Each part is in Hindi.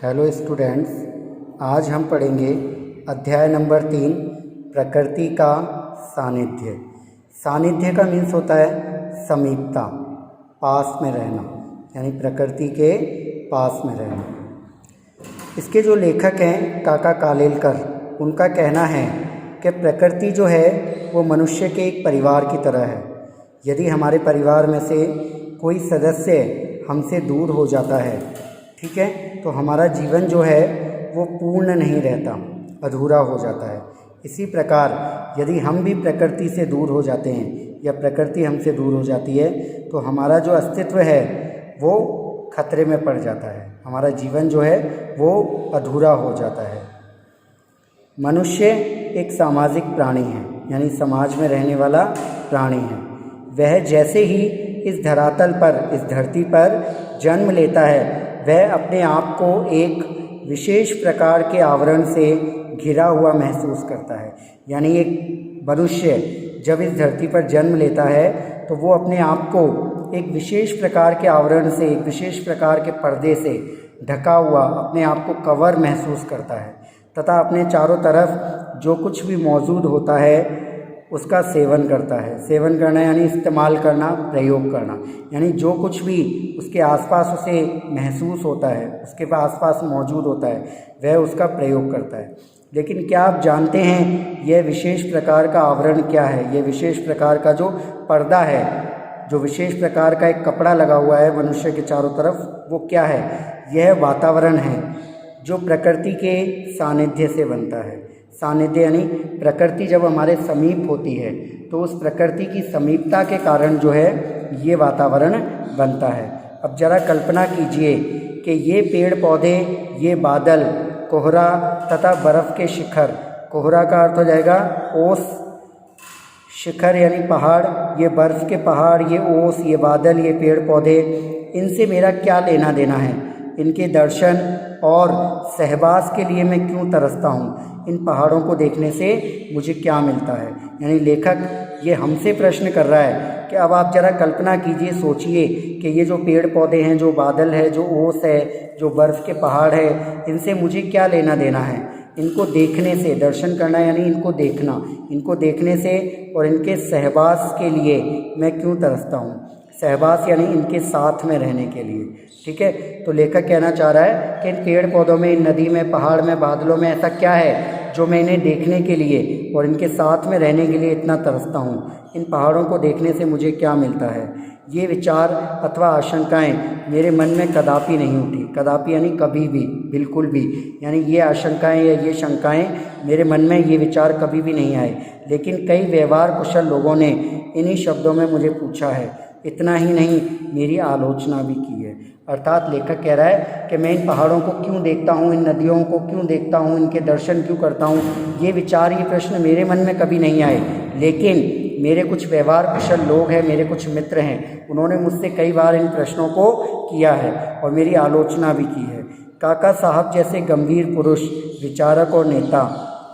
हेलो स्टूडेंट्स, आज हम पढ़ेंगे अध्याय नंबर 3 प्रकृति का सानिध्य। सानिध्य का मीन्स होता है समीपता, पास में रहना, यानी प्रकृति के पास में रहना। इसके जो लेखक हैं काका कालेलकर, उनका कहना है कि प्रकृति जो है वो मनुष्य के एक परिवार की तरह है। यदि हमारे परिवार में से कोई सदस्य हमसे दूर हो जाता है, ठीक है, तो हमारा जीवन जो है वो पूर्ण नहीं रहता, अधूरा हो जाता है। इसी प्रकार यदि हम भी प्रकृति से दूर हो जाते हैं या प्रकृति हमसे दूर हो जाती है तो हमारा जो अस्तित्व है वो खतरे में पड़ जाता है, हमारा जीवन जो है वो अधूरा हो जाता है। मनुष्य एक सामाजिक प्राणी है, यानी समाज में रहने वाला प्राणी है। वह जैसे ही इस धरातल पर, इस धरती पर जन्म लेता है, वह अपने आप को एक विशेष प्रकार के आवरण से घिरा हुआ महसूस करता है। यानी एक मनुष्य जब इस धरती पर जन्म लेता है तो वो अपने आप को एक विशेष प्रकार के आवरण से, एक विशेष प्रकार के पर्दे से ढका हुआ, अपने आप को कवर महसूस करता है तथा अपने चारों तरफ जो कुछ भी मौजूद होता है उसका सेवन करता है। सेवन करना यानी इस्तेमाल करना, प्रयोग करना, यानी जो कुछ भी उसके आसपास उसे महसूस होता है, उसके आसपास मौजूद होता है, वह उसका प्रयोग करता है। लेकिन क्या आप जानते हैं यह विशेष प्रकार का आवरण क्या है? यह विशेष प्रकार का जो पर्दा है, जो विशेष प्रकार का एक कपड़ा लगा हुआ है मनुष्य के चारों तरफ, वो क्या है? यह वातावरण है जो प्रकृति के सानिध्य से बनता है। सानिध्य यानी प्रकृति जब हमारे समीप होती है तो उस प्रकृति की समीपता के कारण जो है ये वातावरण बनता है। अब जरा कल्पना कीजिए कि ये पेड़ पौधे, ये बादल, कोहरा तथा बर्फ़ के शिखर, कोहरा का अर्थ हो जाएगा ओस, शिखर यानी पहाड़, ये बर्फ़ के पहाड़, ये ओस, ये बादल, ये पेड़ पौधे, इनसे मेरा क्या लेना देना है? इनके दर्शन और सहवास के लिए मैं क्यों तरसता हूँ? इन पहाड़ों को देखने से मुझे क्या मिलता है? यानी लेखक ये हमसे प्रश्न कर रहा है कि अब आप जरा कल्पना कीजिए, सोचिए कि ये जो पेड़ पौधे हैं, जो बादल है, जो ओस है, जो बर्फ़ के पहाड़ है, इनसे मुझे क्या लेना देना है? इनको देखने से, दर्शन करना यानी इनको देखना, इनको देखने से और इनके सहवास के लिए मैं क्यों तरसता हूँ? सहवास यानी इनके साथ में रहने के लिए, ठीक है। तो लेखक कहना चाह रहा है कि इन पेड़ पौधों में, इन नदी में, पहाड़ में, बादलों में ऐसा क्या है जो मैं इन्हें देखने के लिए और इनके साथ में रहने के लिए इतना तरसता हूँ? इन पहाड़ों को देखने से मुझे क्या मिलता है? ये विचार अथवा आशंकाएं मेरे मन में कदापि नहीं उठी। कदापि यानी कभी भी, बिल्कुल भी, यानी ये आशंकाएं या ये शंकाएं मेरे मन में, ये विचार कभी भी नहीं आए। लेकिन कई व्यवहार कुशल लोगों ने इन्हीं शब्दों में मुझे पूछा है। इतना ही नहीं, मेरी आलोचना भी की है। अर्थात लेखक कह रहा है कि मैं इन पहाड़ों को क्यों देखता हूँ, इन नदियों को क्यों देखता हूँ, इनके दर्शन क्यों करता हूँ? ये विचार, ये प्रश्न मेरे मन में कभी नहीं आए। लेकिन मेरे कुछ व्यवहार कुशल लोग हैं, मेरे कुछ मित्र हैं, उन्होंने मुझसे कई बार इन प्रश्नों को किया है और मेरी आलोचना भी की है। काका साहब जैसे गंभीर पुरुष, विचारक और नेता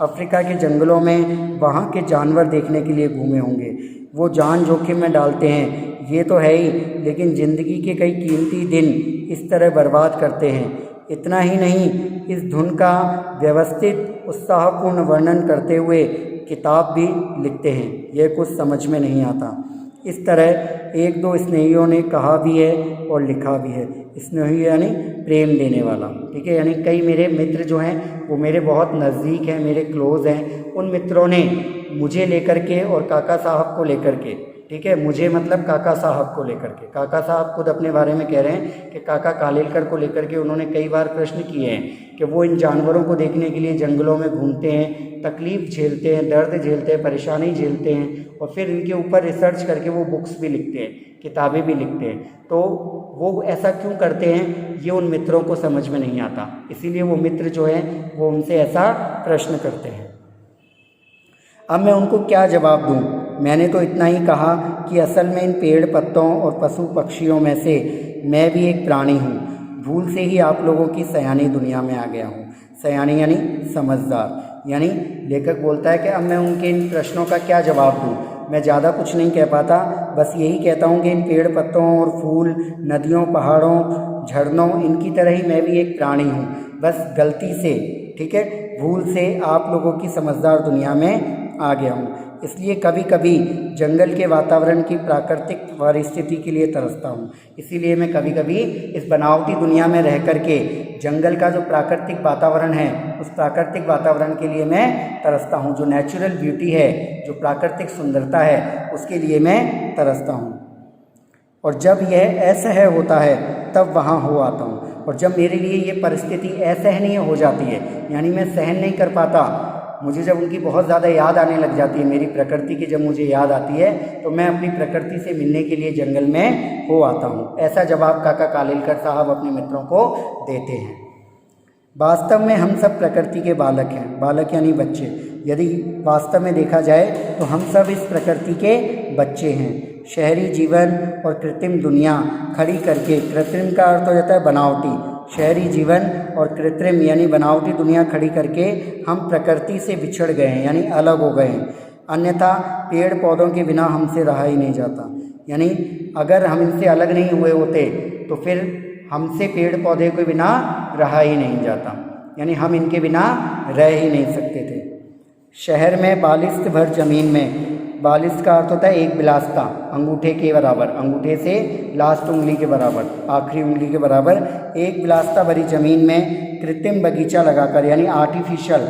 अफ्रीका के जंगलों में वहाँ के जानवर देखने के लिए घूमे होंगे। वो जान जोखिम में डालते हैं, ये तो है ही, लेकिन ज़िंदगी के कई कीमती दिन इस तरह बर्बाद करते हैं। इतना ही नहीं, इस धुन का व्यवस्थित उत्साहपूर्ण वर्णन करते हुए किताब भी लिखते हैं। यह कुछ समझ में नहीं आता। इस तरह एक दो स्नेहियों ने कहा भी है और लिखा भी है। स्नेही यानी प्रेम देने वाला, ठीक है। यानी कई मेरे मित्र जो हैं वो मेरे बहुत नज़दीक हैं, मेरे क्लोज़ हैं। उन मित्रों ने मुझे लेकर के और काका साहब को लेकर के, ठीक है, मुझे मतलब काका साहब को लेकर के, काका साहब खुद अपने बारे में कह रहे हैं कि काका कालेलकर को लेकर के उन्होंने कई बार प्रश्न किए हैं कि वो इन जानवरों को देखने के लिए जंगलों में घूमते हैं, तकलीफ़ झेलते हैं, दर्द झेलते हैं, परेशानी झेलते हैं और फिर इनके ऊपर रिसर्च करके वो बुक्स भी लिखते हैं, किताबें भी लिखते हैं। तो वो ऐसा क्यों करते हैं ये उन मित्रों को समझ में नहीं आता, इसीलिए वो मित्र जो हैं वो उनसे ऐसा प्रश्न करते हैं। अब मैं उनको क्या जवाब दूं? मैंने तो इतना ही कहा कि असल में इन पेड़ पत्तों और पशु पक्षियों में से मैं भी एक प्राणी हूँ। भूल से ही आप लोगों की सयानी दुनिया में आ गया हूँ। सयानी यानी समझदार। यानी लेखक बोलता है कि अब मैं उनके इन प्रश्नों का क्या जवाब दूँ? मैं ज़्यादा कुछ नहीं कह पाता, बस यही कहता हूँ कि इन पेड़ पत्तों और फूल, नदियों, पहाड़ों, झरनों, इनकी तरह ही मैं भी एक प्राणी हूँ। बस गलती से, ठीक है, भूल से आप लोगों की समझदार दुनिया में आ गया हूँ। इसलिए कभी कभी जंगल के वातावरण की प्राकृतिक परिस्थिति के लिए तरसता हूँ। इसीलिए मैं कभी कभी इस बनावटी दुनिया में रह कर के जंगल का जो प्राकृतिक वातावरण है उस प्राकृतिक वातावरण के लिए मैं तरसता हूँ। जो नेचुरल ब्यूटी है, जो प्राकृतिक सुंदरता है, उसके लिए मैं तरसता हूँ। और जब यह असह्य होता है तब वहाँ हो आता हूँ। और जब मेरे लिए ये परिस्थिति असहनीय हो जाती है, यानी मैं सहन नहीं कर पाता, मुझे जब उनकी बहुत ज़्यादा याद आने लग जाती है, मेरी प्रकृति की जब मुझे याद आती है, तो मैं अपनी प्रकृति से मिलने के लिए जंगल में हो आता हूँ। ऐसा जवाब काका कालेलकर साहब अपने मित्रों को देते हैं। वास्तव में हम सब प्रकृति के बालक हैं। बालक यानी बच्चे। यदि वास्तव में देखा जाए तो हम सब इस प्रकृति के बच्चे हैं। शहरी जीवन और कृत्रिम दुनिया खड़ी करके, कृत्रिम का अर्थ हो जाता है बनावटी, शहरी जीवन और कृत्रिम यानी बनावटी दुनिया खड़ी करके हम प्रकृति से बिछड़ गए हैं, यानी अलग हो गए हैं। अन्यथा पेड़ पौधों के बिना हमसे रहा ही नहीं जाता। यानी अगर हम इनसे अलग नहीं हुए होते तो फिर हमसे पेड़ पौधे के बिना रहा ही नहीं जाता, यानी हम इनके बिना रह ही नहीं सकते थे। शहर में बालिश्त भर ज़मीन में, बालिश्त का अर्थ होता है एक बिलास्ता, अंगूठे के बराबर, अंगूठे से लास्ट उंगली के बराबर, आखिरी उंगली के बराबर एक बिलास्ता भरी ज़मीन में कृत्रिम बगीचा लगाकर, यानी आर्टिफिशियल,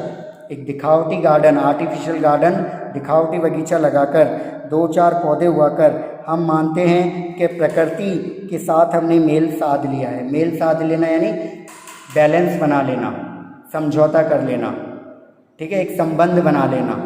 एक दिखावटी गार्डन, आर्टिफिशियल गार्डन, दिखावटी बगीचा लगाकर, 2-4 पौधे उगाकर हम मानते हैं कि प्रकृति के साथ हमने मेल साध लिया है। मेल साध लेना यानी बैलेंस बना लेना, समझौता कर लेना, ठीक है, एक संबंध बना लेना।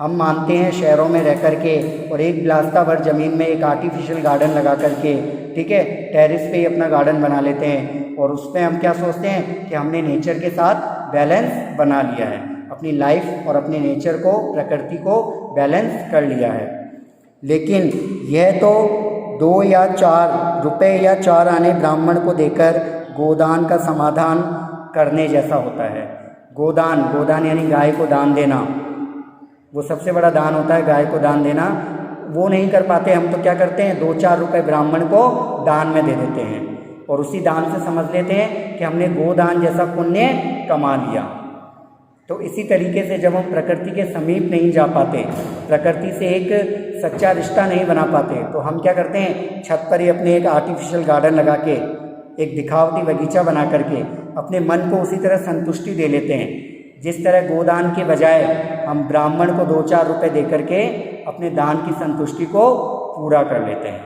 हम मानते हैं शहरों में रह कर के और एक बिलास्ता भर ज़मीन में एक आर्टिफिशियल गार्डन लगा करके, ठीक है, टेरेस पे ही अपना गार्डन बना लेते हैं और उस पर हम क्या सोचते हैं कि हमने नेचर के साथ बैलेंस बना लिया है, अपनी लाइफ और अपने नेचर को, प्रकृति को बैलेंस कर लिया है। लेकिन यह तो 2 या 4 रुपए या 4 आने ब्राह्मण को देकर गोदान का समाधान करने जैसा होता है। गोदान, गोदान यानी गाय को दान देना, वो सबसे बड़ा दान होता है, गाय को दान देना। वो नहीं कर पाते हम, तो क्या करते हैं, 2-4 रुपए ब्राह्मण को दान में दे देते हैं और उसी दान से समझ लेते हैं कि हमने गोदान जैसा पुण्य कमा लिया। तो इसी तरीके से जब हम प्रकृति के समीप नहीं जा पाते, प्रकृति से एक सच्चा रिश्ता नहीं बना पाते, तो हम क्या करते हैं, छत पर ही अपने एक आर्टिफिशियल गार्डन लगा के, एक दिखावटी बगीचा बना करके अपने मन को उसी तरह संतुष्टि दे लेते हैं जिस तरह गोदान के बजाय हम ब्राह्मण को 2-4 रुपए दे करके अपने दान की संतुष्टि को पूरा कर लेते हैं।